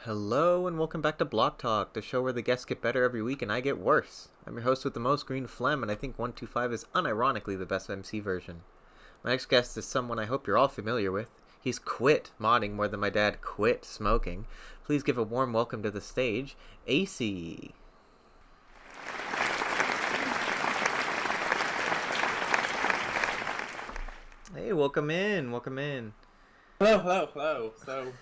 Hello and welcome back to Block Talk, the show where the guests get better every week and I get worse. I'm your host with the most green phlegm, and I think 125 is unironically the best MC version. My next guest is someone I hope you're all familiar with. He's quit modding more than my dad quit smoking. Please give a warm welcome to the stage, Asie. Hey, welcome in, welcome in. Hello. So,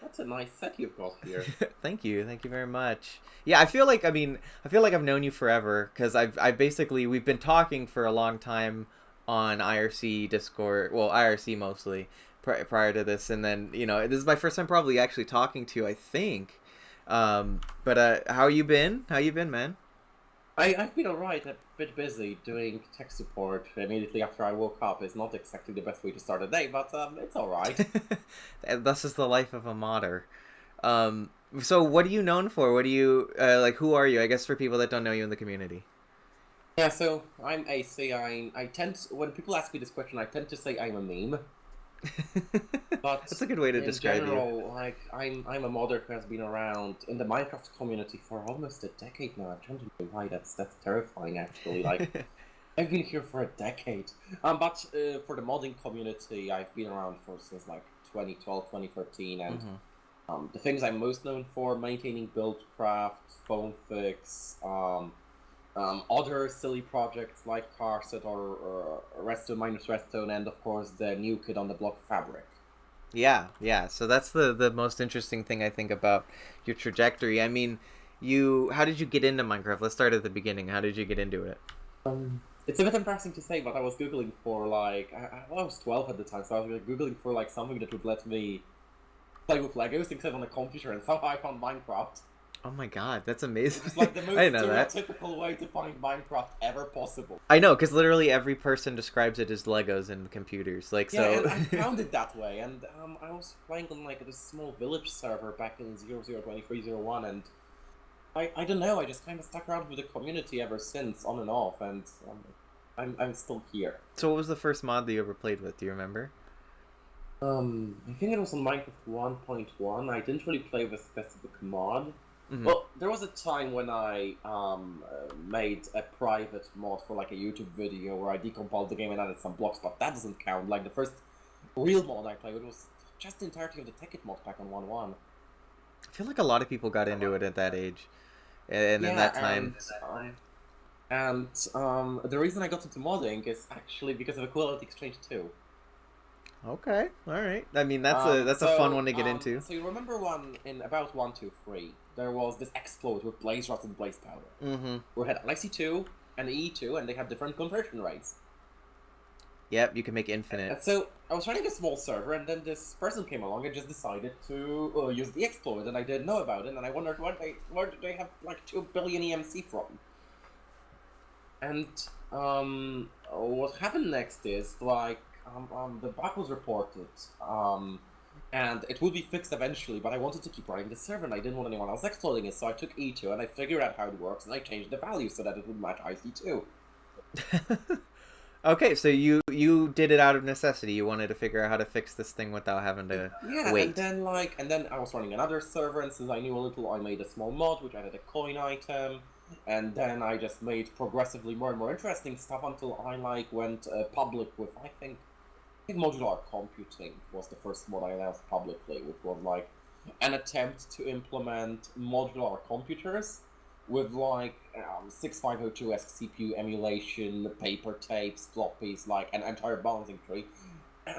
that's a nice set you've got here. Thank you very much. Yeah, I feel like I've known you forever because I basically we've been talking for a long time on IRC Discord, well IRC mostly prior to this, and then this is my first time probably actually talking to you, I think. But how you been? How you been, man? I've been alright, a bit busy doing tech support immediately after I woke up. It's not exactly the best way to start a day, but it's alright. This is the life of a modder. Um, so what are you known for? What do you like? Who are you? I guess for people that don't know you in the community. Yeah, so I'm AC. I tend to, when people ask me this question, I tend to say I'm a meme. But That's a good way to in describe you. general, like I'm a modder who has been around in the Minecraft community for almost a decade now. I'm trying to know why. That's terrifying, actually. Like I've been here for a decade. But for the modding community, I've been around since like 2012, 2013, and Hmm. the things I'm most known for: maintaining buildcraft, phone fix, other silly projects like Carset or Redstone minus Redstone, and of course the new kid on the block, Fabric. Yeah. So that's the most interesting thing I think about your trajectory. I mean, how did you get into Minecraft? Let's start at the beginning. How did you get into it? It's a bit embarrassing to say, but I was googling for like I was 12 at the time, so I was like, googling for like something that would let me play with Legos instead on a computer, and somehow I found Minecraft. Oh my God, that's It's amazing. like the I most didn't know that. stereotypical way to find Minecraft ever possible. I know, because literally every person describes it as Legos and computers. Like Yeah, so. and I found it that way, and I was playing on like this small village server back in 002301, and I don't know, I just kind of stuck around with the community ever since, on and off, and I'm still here. So what was the first mod that you ever played with? Do you remember? I think it was on Minecraft 1.1. I didn't really play with a specific mod. Hmm. Well, there was a time when I made a private mod for like a YouTube video where I decompiled the game and added some blocks, but that doesn't count. Like the first real mod I played, it was just the entirety of the Tekkit mod pack on 1.1. I feel like a lot of people got into it at that age, and in that Yeah, time. and the reason I got into modding is actually because of Equality Exchange 2. Okay, all right. I mean, that's a fun one to get into. So you remember in about 1.2.3, there was this exploit with blaze rods and blaze powder. Mm-hmm. We had LXE2 and EE2, and they had different conversion rates. Yep, you can make infinite. And so I was running a small server, and then this person came along and just decided to use the exploit, and I didn't know about it, and I wondered where did they have like 2 billion EMC from? And what happened next is like the bug was reported, and it would be fixed eventually. But I wanted to keep running the server, and I didn't want anyone else exploiting it. So I took E2 and I figured out how it works, and I changed the value so that it would match IC2. Okay, so you did it out of necessity. You wanted to figure out how to fix this thing without having to Yeah, wait. and then I was running another server, and since I knew a little, I made a small mod which added a coin item, and then I just made progressively more and more interesting stuff until I like went public with I think modular computing was the first mod I announced publicly, which was like an attempt to implement modular computers with like 6502-esque CPU emulation, paper tapes, floppies, like an entire balancing tree.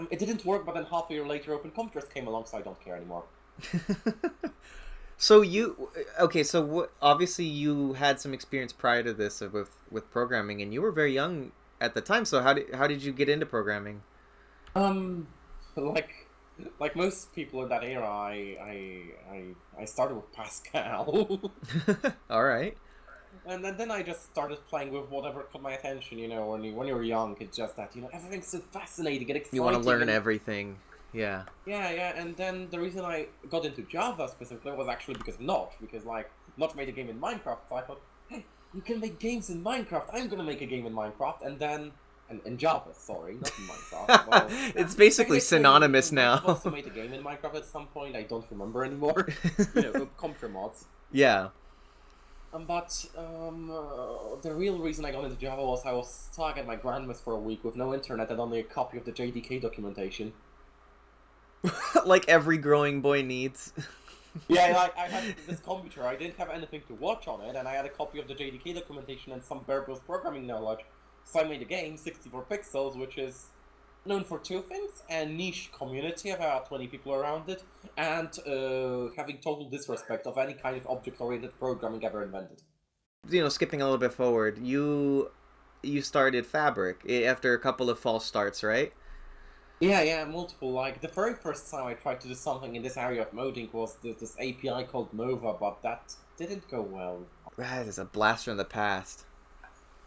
It didn't work, but then half a year later, Open Computers came along, so I don't care anymore. So okay, so obviously you had some experience prior to this with programming, and you were very young at the time. So how did you get into programming? Um, like like most people in that era, I started with Pascal. All right. And then I just started playing with whatever caught my attention. When you're young, it's just that everything's so fascinating and You want to exciting. learn And everything. Yeah. yeah. And then the reason I got into Java specifically was actually because of Notch, because like Notch made a game in Minecraft, so I thought, hey, you can make games in Minecraft. I'm gonna make a game in Minecraft, and then in Java, sorry, not in Minecraft. Well, It's basically technically, synonymous we might have now. also made a game in Minecraft at some point. I don't remember anymore. Computer mods. Yeah. The real reason I got into Java was I was stuck at my grandma's for a week with no internet and only a copy of the JDK documentation. Like every growing boy needs. Yeah, like I had this computer, I didn't have anything to watch on it, and I had a copy of the JDK documentation and some bare bones programming knowledge. So I made a game, 64 pixels, which is known for two things: a niche community of about 20 people around it, and having total disrespect of any kind of object-oriented programming ever invented. Skipping a little bit forward, you started Fabric after a couple of false starts, right? Yeah, multiple. Like, the very first time I tried to do something in this area of modding was this API called Mova, but that didn't go well. That is a blast from the past.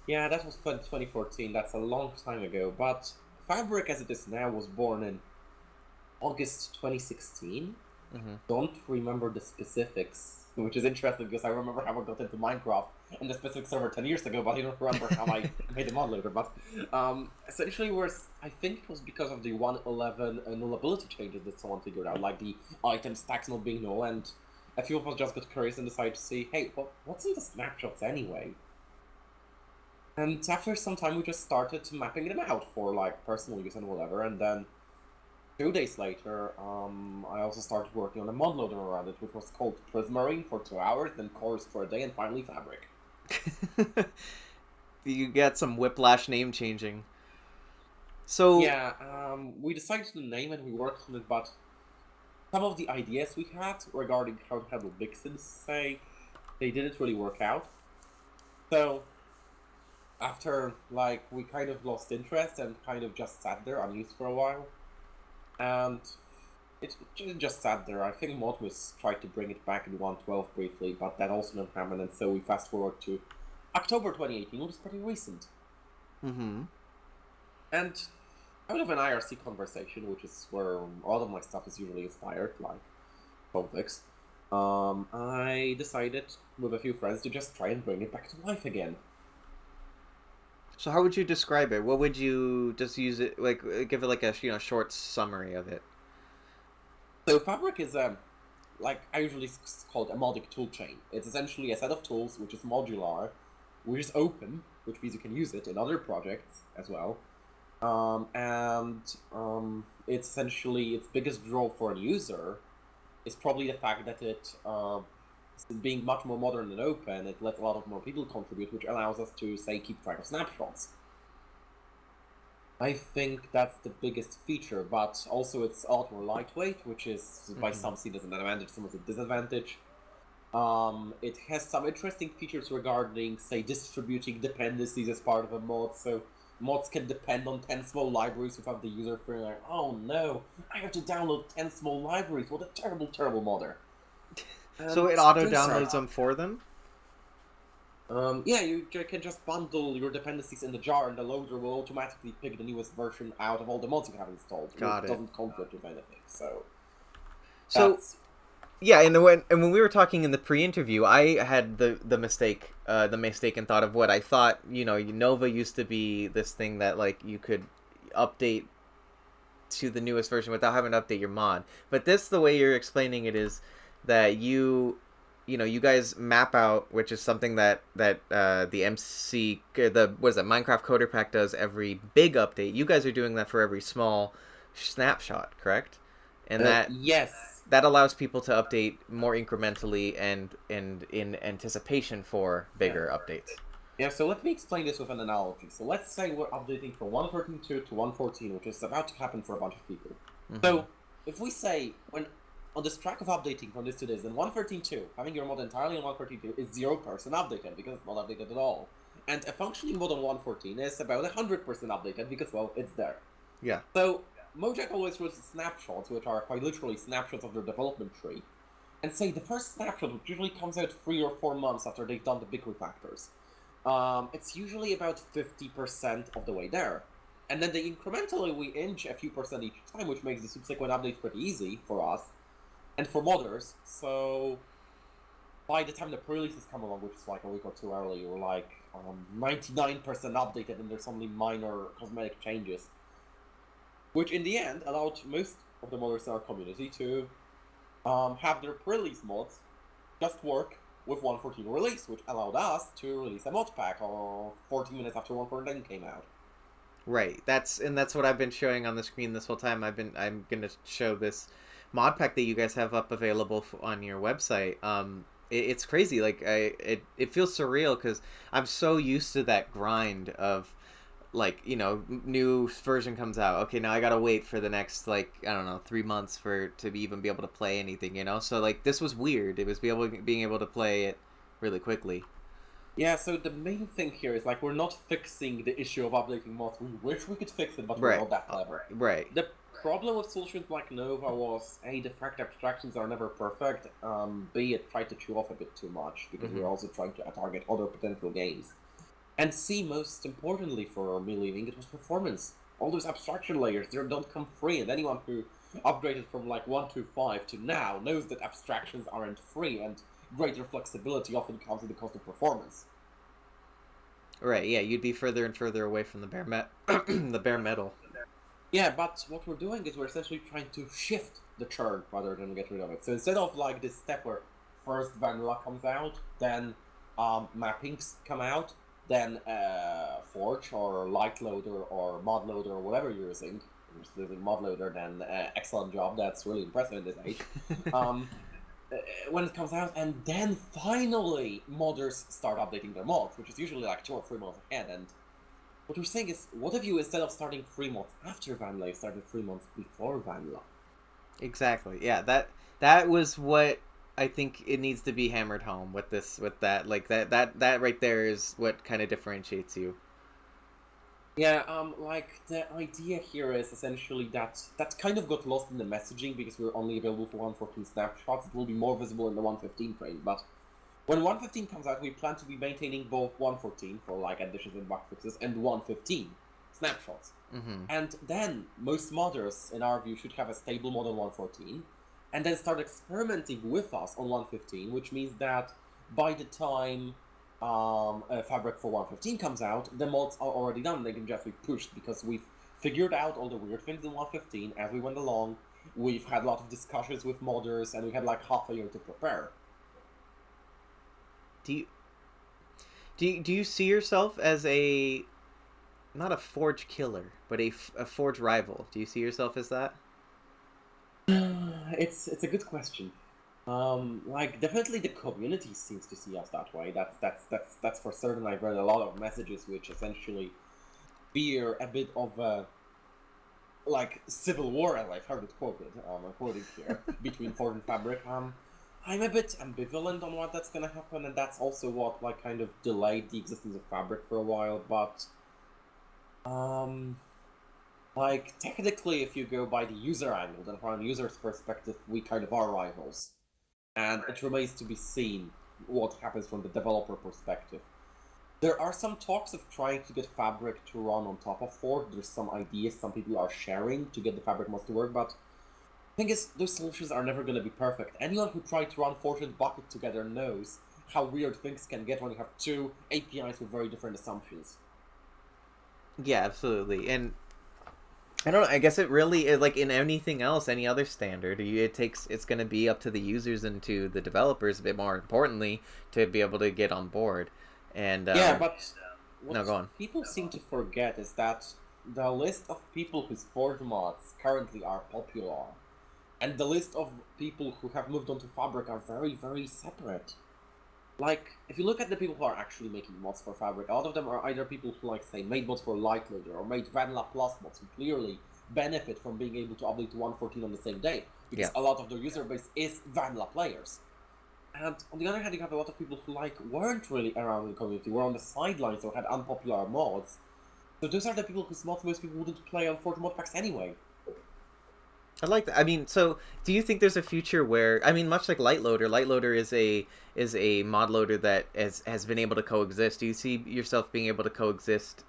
Yeah, that was 2014, that's a long time ago, but Fabric as it is now was born in August 2016. Mm-hmm. Don't remember the specifics, which is interesting because I remember how I got into Minecraft and the specific server 10 years ago, but I don't remember how I made the Modloader. But essentially, I think it was because of the 1.11 nullability changes that someone figured out, like the item stacks not being null, and a few of us just got curious and decided to see, hey, what's in the snapshots anyway? And after some time, we just started mapping them out for like personal use and whatever, and then 2 days later, I also started working on a Modloader around it, which was called Prismarine for 2 hours, then Chorus for a day, and finally Fabric. You get some whiplash name changing. So Yeah, we decided to name and we worked on it, but some of the ideas we had regarding how to handle vixens, say, they didn't really work out. So after, like, we kind of lost interest and kind of just sat there unused for a while. And it just sat there. I think Modmus tried to bring it back in 1.12 briefly, but that also didn't happen, and so we fast forward to October 2018, which is pretty recent. Mm-hmm. And out of an IRC conversation, which is where a lot of my stuff is usually inspired, like conflicts, I decided with a few friends to just try and bring it back to life again. So how would you describe it? What would you just use it like? Give it like a short summary of it. So Fabric is like I usually call it a modic toolchain. It's essentially a set of tools which is modular, which is open, which means you can use it in other projects as well. It's essentially its biggest draw for a user is probably the fact that it being much more modern and open, it lets a lot of more people contribute, which allows us to, say, keep track of snapshots. I think that's the biggest feature, but also it's a lot more lightweight, which is by some seen as an advantage, some as a disadvantage. It has some interesting features regarding, say, distributing dependencies as part of a mod, so mods can depend on 10 small libraries without the user feeling like, oh no, I have to download 10 small libraries, what a terrible, terrible modder. So it auto-downloads them for them? Yeah, you can just bundle your dependencies in the jar, and the loader will automatically pick the newest version out of all the mods you have installed. It doesn't conflict with anything, so yeah, and when we were talking in the pre-interview, I had the mistaken thought of what I thought. Nova used to be this thing that like you could update to the newest version without having to update your mod. But the way you're explaining it is that you guys map out, which is something that the MC Minecraft Coder Pack does every big update. You guys are doing that for every small snapshot, correct? And that allows people to update more incrementally and in anticipation for bigger updates. Yeah, so let me explain this with an analogy. So let's say we're updating from 1.13.2 to 1.14, which is about to happen for a bunch of people. Mm-hmm. So if we say when on this track of updating from this to this, then 1.13.2, having your mod entirely on 1.13.2 is 0% updated because it's not updated at all. And a functioning mod on 1.14 is about 100% updated because, well, it's there. Yeah. So Mojang always releases snapshots, which are quite literally snapshots of their development tree, and say the first snapshot, which usually comes out 3 or 4 months after they've done the big refactors, it's usually about 50% of the way there. And then they incrementally we inch a few percent each time, which makes the subsequent updates pretty easy for us and for modders. So by the time the pre-releases come along, which is like a week or two early, you're like 99% updated, and there's only minor cosmetic changes, which in the end allowed most of the modders in our community to have their pre-release mods just work with 1.14 release, which allowed us to release a mod pack 14 minutes after 1.14 came out. Right. That's what I've been showing on the screen this whole time. I'm gonna show this mod pack that you guys have up available on your website. It's crazy. Like it feels surreal because I'm so used to that grind of like new version comes out. Okay, now I gotta wait for the next like I don't know 3 months for to even be able to play anything. So like this was weird. It was being able to play it really quickly. Yeah, so the main thing here is like we're not fixing the issue of updating mods. We wish we could fix it, but we're Right. not that clever. Right. The problem with solutions like Nova was A, the fact abstractions are never perfect, B, it tried to chew off a bit too much, because we're also trying to target other potential games. And C, most importantly for me leaving, it was performance. All those abstraction layers, they don't come free, and anyone who upgraded from like 1.25 to now knows that abstractions aren't free, and greater flexibility often comes at the cost of performance. Right. Yeah, you'd be further and further away from the the bare metal. Yeah, but what we're doing is we're essentially trying to shift the churn rather than get rid of it. So instead of like this step where first vanilla comes out, then mappings come out, then Forge or Lightloader or Modloader or whatever you're using. If you're using Modloader, then excellent job. That's really impressive in this age. um, when it comes out, and then finally modders start updating their mods, which is usually like 2 or 3 months ahead. And what we're saying is, what if you, instead of starting 3 months after Vanilla, you started 3 months before Vanilla? Exactly. Yeah, that was what I think it needs to be hammered home with that like that right there is what kind of differentiates you. Yeah, like, the idea here is essentially that kind of got lost in the messaging because we're only available for 1.14 snapshots. It will be more visible in the 1.15 frame, but when 1.15 comes out, we plan to be maintaining both 1.14 for like additions and bug fixes and 1.15 snapshots. And then most modders, in our view, should have a stable mod on 1.14, and then start experimenting with us on 1.15, which means that by the time Fabric for 1.15 comes out, the mods are already done. They can just be pushed because we've figured out all the weird things in 1.15 as we went along. We've had a lot of discussions with modders, and we had like half a year to prepare. Do you do you see yourself as a not a Forge killer, but a Forge rival? Do you see yourself as that? It's a good question. Like, definitely the community seems to see us that way. That's for certain. I've read a lot of messages which essentially fear a bit of a like civil war, as I've heard it quoted. I'm quoting here between Ford and Fabric. I'm a bit ambivalent on what that's gonna happen, and that's also what like kind of delayed the existence of Fabric for a while. But um, like technically, if you go by the user angle, then from a user's perspective, we kind of are rivals. And it remains to be seen what happens from the developer perspective. There are some talks of trying to get Fabric to run on top of Ford. There's some ideas some people are sharing to get the Fabric mods to work, but the thing is, those solutions are never going to be perfect. Anyone who tried to run Forge and Bucket together knows how weird things can get when you have two APIs with very different assumptions. Yeah, absolutely. And I don't know. I guess it really is like in anything else, any other standard. It's going to be up to the users and to the developers a bit more importantly to be able to get on board. And Yeah, but no, what go on. people seem to forget is that the list of people whose Forge mods currently are popular and the list of people who have moved on to Fabric are very, very separate. Like, if you look at the people who are actually making mods for Fabric, a lot of them are either people who, like, say, made mods for Lightloader or made Vanilla Plus mods who clearly benefit from being able to update to 1.14 on the same day, because a lot of their user base is Vanilla players. And on the other hand, you have a lot of people who, like, weren't really around in the community, were on the sidelines or had unpopular mods. So those are the people whose mods most people wouldn't play on Forge mod packs anyway. I like that. I mean, so do you think there's a future where I mean, much like Lightloader is a mod loader that has been able to coexist. Do you see yourself being able to coexist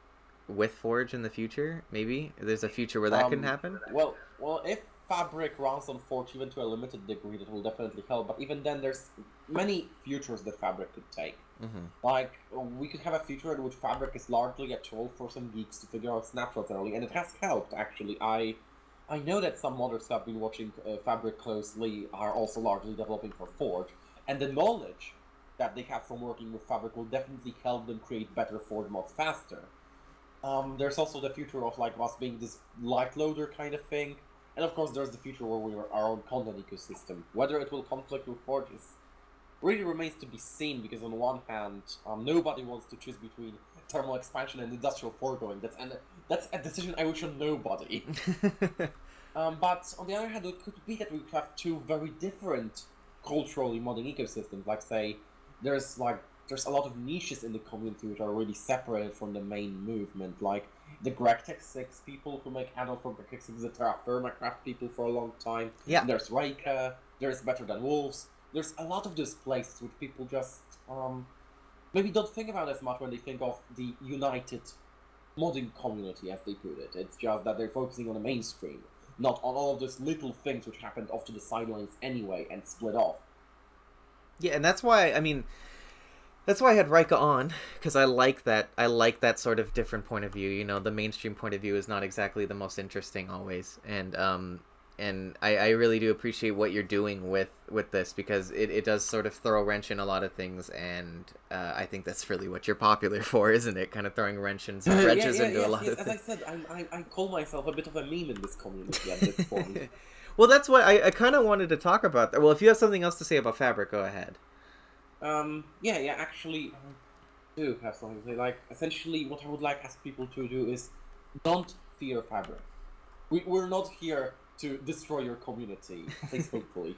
with Forge in the future? Maybe there's a future where that can happen. Well, if Fabric runs on Forge even to a limited degree, that will definitely help. But even then, there's many futures that Fabric could take. Like, we could have a future in which Fabric is largely a tool for some geeks to figure out snapshots early, and it has helped, actually. I know that some modders who have been watching Fabric closely are also largely developing for Forge, and the knowledge that they have from working with Fabric will definitely help them create better Forge mods faster. There's also the future of like us being this light loader kind of thing, and of course there's the future where we are our own content ecosystem. Whether it will conflict with Forges really remains to be seen, because on one hand, nobody wants to choose between thermal expansion and industrial foregoing. That's a decision I wish on nobody. But on the other hand, it could be that we have two very different culturally modding ecosystems. Like, say, there's a lot of niches in the community which are really separated from the main movement, like the GregTech 6 people who make add-on for GregTech 6, the Terra Firma craft people for a long time. Yeah. There's Reika, there's Better Than Wolves. There's a lot of those places which people just maybe don't think about as much when they think of the united modding community, as they put it. It's just that they're focusing on the mainstream, not on all of those little things which happened off to the sidelines anyway and split off. Yeah, and that's why I had Rika on, because I like that sort of different point of view. You know, the mainstream point of view is not exactly the most interesting always, and I really do appreciate what you're doing with this, because it does sort of throw a wrench in a lot of things, and I think that's really what you're popular for, isn't it? Kind of throwing wrenches into a lot of things. As I said, I call myself a bit of a meme in this community at this point. Well, that's what I kind of wanted to talk about. Well, if you have something else to say about Fabric, go ahead. Actually, I do have something to say. Like, essentially, what I would like ask people to do is don't fear Fabric. We're not here to destroy your community, at least hopefully.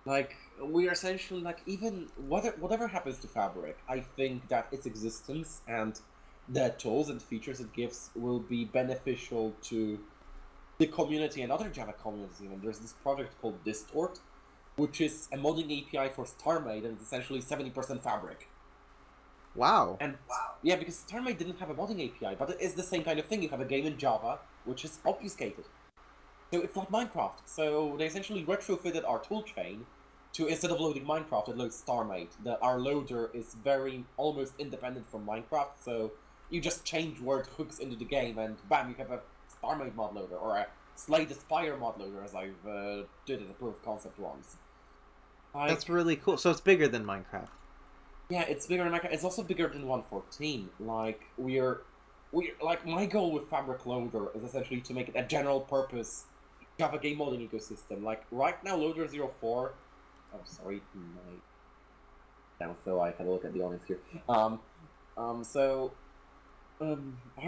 Like, we are essentially, like, even whatever happens to Fabric, I think that its existence and the tools and features it gives will be beneficial to the community and other Java communities even. There's this project called Distort, which is a modding API for StarMade, and it's essentially 70% Fabric. Wow. And yeah, because StarMade didn't have a modding API, but it is the same kind of thing. You have a game in Java, which is obfuscated. So it's like Minecraft. So they essentially retrofitted our toolchain to, instead of loading Minecraft, it loads StarMade. Our loader is very almost independent from Minecraft, so you just change word hooks into the game, and bam, you have a StarMade modloader, or a Slay the Spire modloader, as I've did as a proof of concept once. That's really cool. So it's bigger than Minecraft. Yeah, it's bigger than Minecraft. It's also bigger than 1.14. Like, we're like, my goal with Fabric Loader is essentially to make it a general purpose Java game modding ecosystem. Like, right now, Loader 04. Oh, sorry, down so I can look at the audience here. Our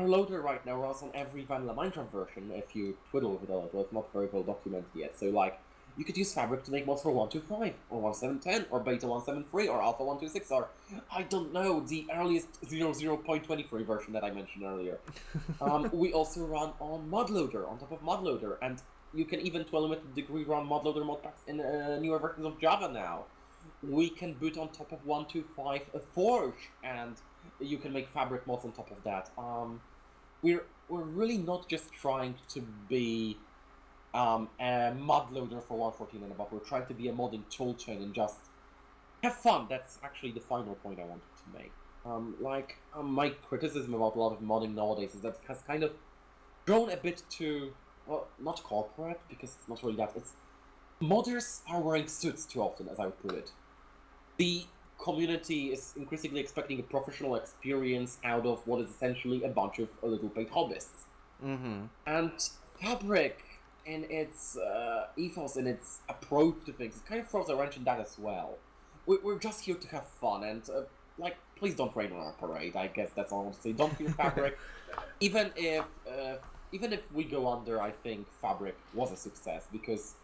loader right now runs on every vanilla Minecraft version if you twiddle with it a little. It's not very well documented yet. So, like, you could use Fabric to make mods for 1.2.5, or 1.7.10, or Beta 1.7.3, or Alpha 1.2.6, or, I don't know, the earliest 0.23 version that I mentioned earlier. We also run on Modloader, on top of Modloader, and you can even, to a limited degree, run Modloader modpacks in newer versions of Java now. We can boot on top of 1.2.5 Forge, and you can make Fabric mods on top of that. We're really not just trying to be a modloader for 1.14 and above. We're trying to be a modding toolchain and just have fun. That's actually the final point I wanted to make. My criticism about a lot of modding nowadays is that it has kind of grown a bit too, well, not corporate, because it's not really that. It's modders are wearing suits too often, as I would put it. The community is increasingly expecting a professional experience out of what is essentially a bunch of little paid hobbyists. And Fabric, in its ethos, in its approach to things, it kind of throws a wrench in that as well. We're just here to have fun, and please don't rain on our parade. I guess that's all I want to say. Don't fear Fabric. Even if we go under, I think Fabric was a success, because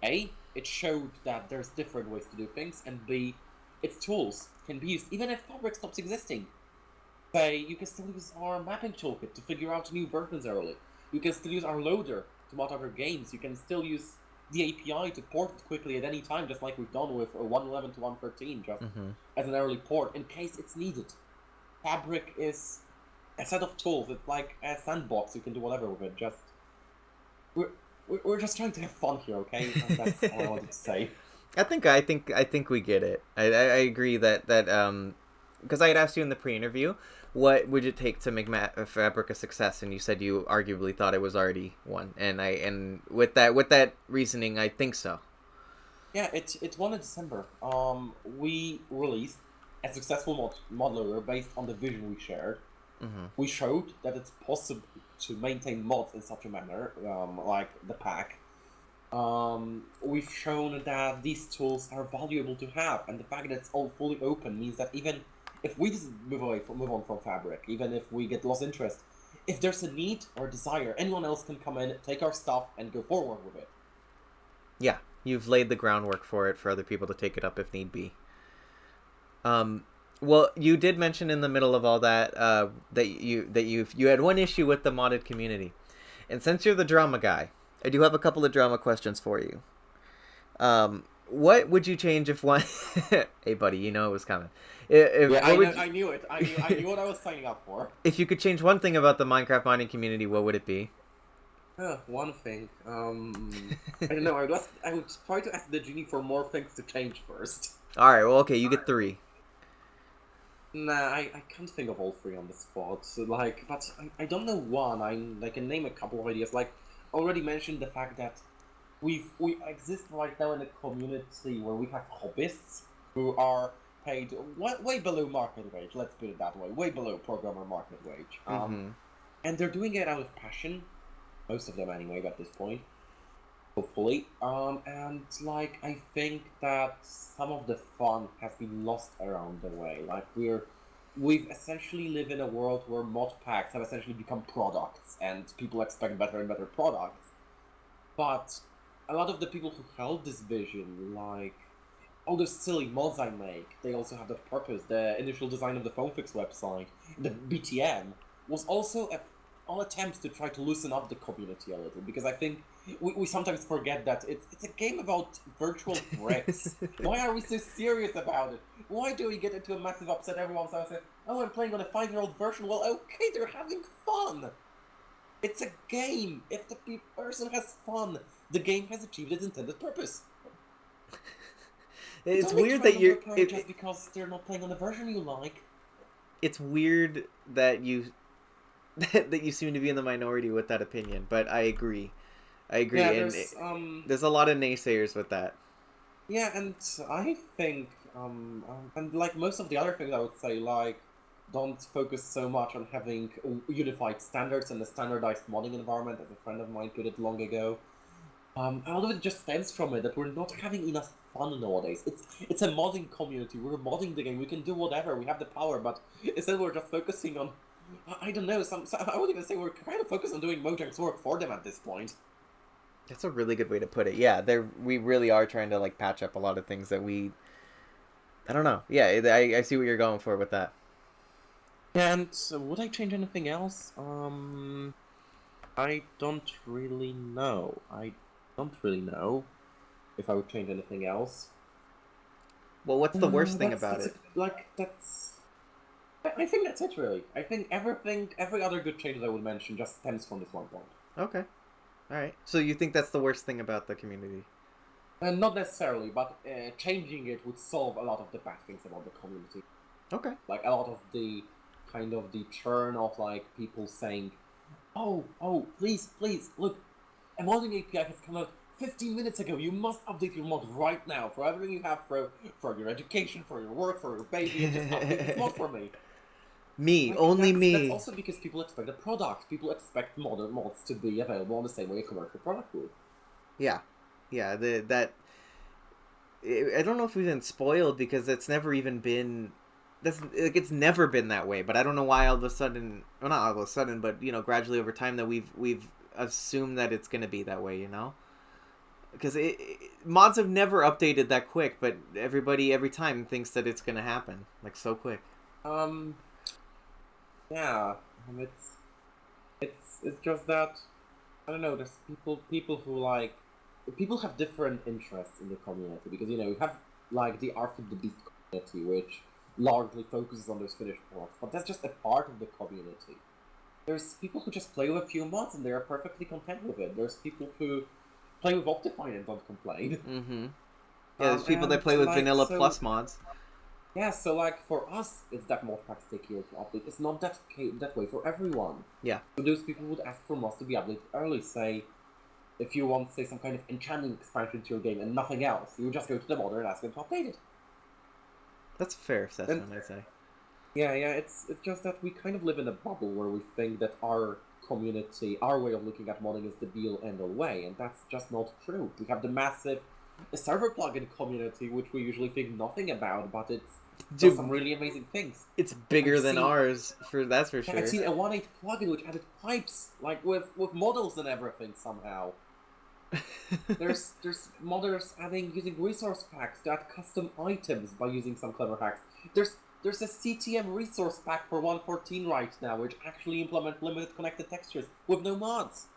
A, it showed that there's different ways to do things, and B, its tools can be used even if Fabric stops existing. Say, you can still use our mapping toolkit to figure out new versions early. You can still use our loader to mod other games. You can still use the API to port it quickly at any time, just like we've done with 1.11 to 1.13, just as an early port, in case it's needed. Fabric is a set of tools. It's like a sandbox. You can do whatever with it. we're just trying to have fun here, okay? And that's all I wanted to say. I think we get it. I agree that because I had asked you in the pre-interview, what would it take to make Fabric a success, and you said you arguably thought it was already one, and with that reasoning, I think so. Yeah, it won in December. We released a successful modloader based on the vision we shared. Hmm. We showed that it's possible to maintain mods in such a manner, like the pack. We've shown that these tools are valuable to have, and the fact that it's all fully open means that even if we just move on from Fabric, even if we get lost interest, if there's a need or desire, anyone else can come in, take our stuff, and go forward with it. Yeah, you've laid the groundwork for it for other people to take it up if need be. Um, well, you did mention in the middle of all that that you had one issue with the modded community, and since you're the drama guy, I do have a couple of drama questions for you. What would you change if one? Hey, buddy, you know it was coming. If Yeah, what I know. would you... I knew it. I knew what I was signing up for. if you could change one thing about the Minecraft modding community, what would it be? One thing. I don't know. I would try to ask the genie for more things to change first. All right, well, okay, you get three. Nah, I can't think of all three on the spot. So, like, but I don't know one. I can name a couple of ideas. Like, already mentioned the fact that we exist right now in a community where we have hobbyists who are paid way below market wage. Let's put it that way, way below programmer market wage. Mm-hmm. And they're doing it out of passion. Most of them, anyway, at this point. Hopefully. And like I think that some of the fun has been lost around the way. Like we've essentially live in a world where mod packs have essentially become products, and people expect better and better products. But a lot of the people who held this vision, like all those silly mods I make, they also have that purpose. The initial design of the PhoneFix website, the BTM, was also all attempts to try to loosen up the community a little, because I think we sometimes forget that it's a game about virtual bricks. Why are we so serious about it? Why do we get into a massive upset every once in a while and say, oh, I'm playing on a 5-year-old version? Well, okay, they're having fun! It's a game! If the person has fun, the game has achieved its intended purpose. It's Don't weird try that to you're. play just because they're not playing on the version you like. It's weird that you that you seem to be in the minority with that opinion, but I agree. I agree, Yeah, and there's a lot of naysayers with that. yeah, and I think, and like most of the other things I would say, like, don't focus so much on having unified standards and a standardized modding environment, as a friend of mine put it long ago. A lot of it just stems from it that we're not having enough fun nowadays. It's a modding community. We're modding the game. We can do whatever. We have the power, but instead we're just focusing on, I don't know. I would even say we're kind of focused on doing Mojang's work for them at this point. That's a really good way to put it. Yeah, we really are trying to like patch up a lot of things that we. I don't know. Yeah, I see what you're going for with that. And would I change anything else? I don't really know. I don't really know if I would change anything else. Well, what's the worst thing about it? I think that's it, really. I think every other good change I would mention just stems from this one point. Okay. All right. So you think that's the worst thing about the community? Not necessarily, but changing it would solve a lot of the bad things about the community. Okay. Like a lot of the kind of the churn of like people saying, oh, please, look, a modding API has come out 15 minutes ago. You must update your mod right now for everything you have for your education, for your work, for your baby. Just update this mod for me. Me, Like, only that's, me. That's also because people expect a product. People expect modern mods to be available in the same way a commercial product would. Yeah, yeah. I don't know if we've been spoiled because it's never even been. That's like it's never been that way. But I don't know why all of a sudden, well, not all of a sudden, but gradually over time that we've assumed that it's gonna be that way. Because mods have never updated that quick, but everybody every time thinks that it's gonna happen like so quick. Yeah, it's just that I don't know. There's people who like people have different interests in the community because you have like the Art of the Beast community, which largely focuses on those finished products, but that's just a part of the community. There's people who just play with a few mods and they are perfectly content with it. There's people who play with Optifine and don't complain. Mm-hmm. Yeah, there's people that And play with like vanilla so, plus mods. yeah. So like for us, it's that mod packs take years to update. It's not that way for everyone. Yeah. So those people would ask for mods to be updated early. Say, if you want, say, some kind of enchanting expansion to your game and nothing else, you would just go to the modder and ask them to update it. That's a fair And assessment, I'd say. yeah, it's just that we kind of live in a bubble where we think that our community, our way of looking at modding is the be-all end-all way, and that's just not true. We have the massive server plugin community, which we usually think nothing about, but it's does some Dude, really amazing things. it's bigger I've than seen ours, that's for I've sure. seen a 1.8 plugin which added pipes, like with models and everything somehow. There's modders using resource packs to add custom items by using some clever hacks. There's a CTM resource pack for 1.14 right now, which actually implements limited connected textures with no mods.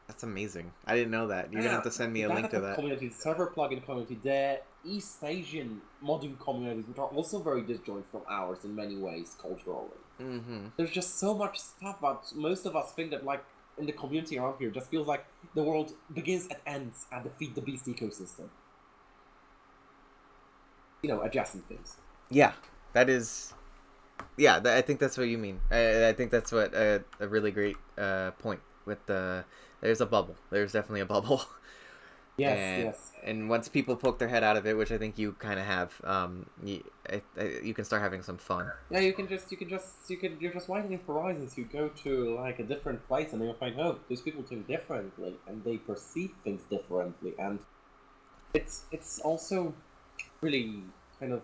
That's amazing. I didn't know that. You're gonna Yeah, have to send me the a link to Datapad that. community, the server plugin community, the East Asian modding communities, which are also very disjointed from ours in many ways culturally. Mm-hmm. There's just so much stuff, but most of us think that, like, in the community around here, just feels like the world begins and ends at the Feed the Beast ecosystem. You know, adjacent things. Yeah, that is. Yeah, I think that's what you mean. I think that's what a really great point with the. There's a bubble. There's definitely a bubble. Yes, and yes. and once people poke their head out of it, which I think you kind of have, you can start having some fun. Yeah, you're just widening horizons. You go to like a different place, and then you find, oh, these people think differently, and they perceive things differently, and it's also really kind of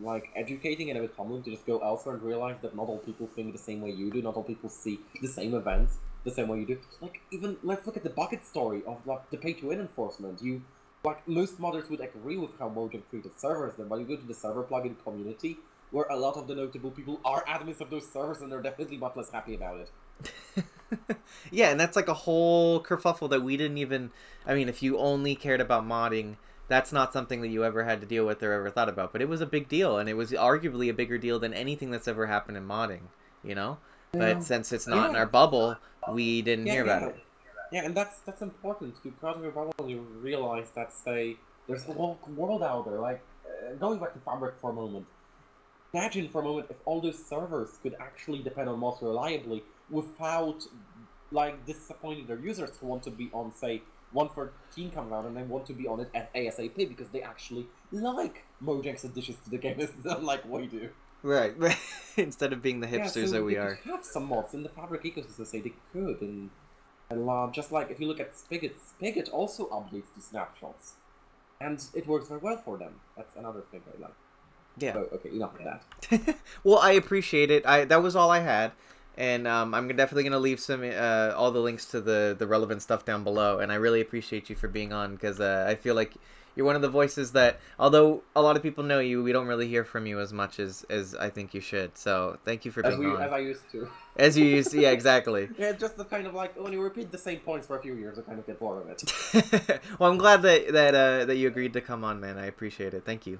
like educating and a bit humbling to just go elsewhere and realize that not all people think the same way you do, not all people see the same events the same way you do. Like, even let's look at the bucket story of like the pay-to-win enforcement. You like most modders would agree with how Mojang treated servers then, but you go to the server plugin community where a lot of the notable people are admins of those servers and they're definitely much less happy about it. Yeah, and that's like a whole kerfuffle that we didn't even. I mean, if you only cared about modding, that's not something that you ever had to deal with or ever thought about. But it was a big deal, and it was arguably a bigger deal than anything that's ever happened in modding. You know, but Yeah. since it's not in Yeah. our bubble, we didn't Yeah, hear about yeah. it. Yeah, and that's important. You cut your bubble and you realize that, say, there's a whole world out there. Like, going back to Fabric for a moment, imagine for a moment if all those servers could actually depend on mods reliably without, like, disappointing their users who want to be on, say, 1.14 comes out and they want to be on it at ASAP because they actually like Mojang's additions to the game, unlike we do. Right. Instead of being the Yeah, hipsters so that we they are. could have some mods in the Fabric ecosystem, say they could, and just like if you look at Spigot also updates to snapshots, and it works very well for them. That's another thing I like. Yeah. Oh, okay, enough of that. Well, I appreciate it. That was all I had, and I'm definitely gonna leave some all the links to the relevant stuff down below. And I really appreciate you for being on because I feel like you're one of the voices that, although a lot of people know you, we don't really hear from you as much as I think you should. So thank you for being on. As I used to. As you used to, yeah, exactly. Yeah, it's just the kind of like when you repeat the same points for a few years, I kind of get bored of it. Well, I'm glad that you agreed to come on, man. I appreciate it. Thank you.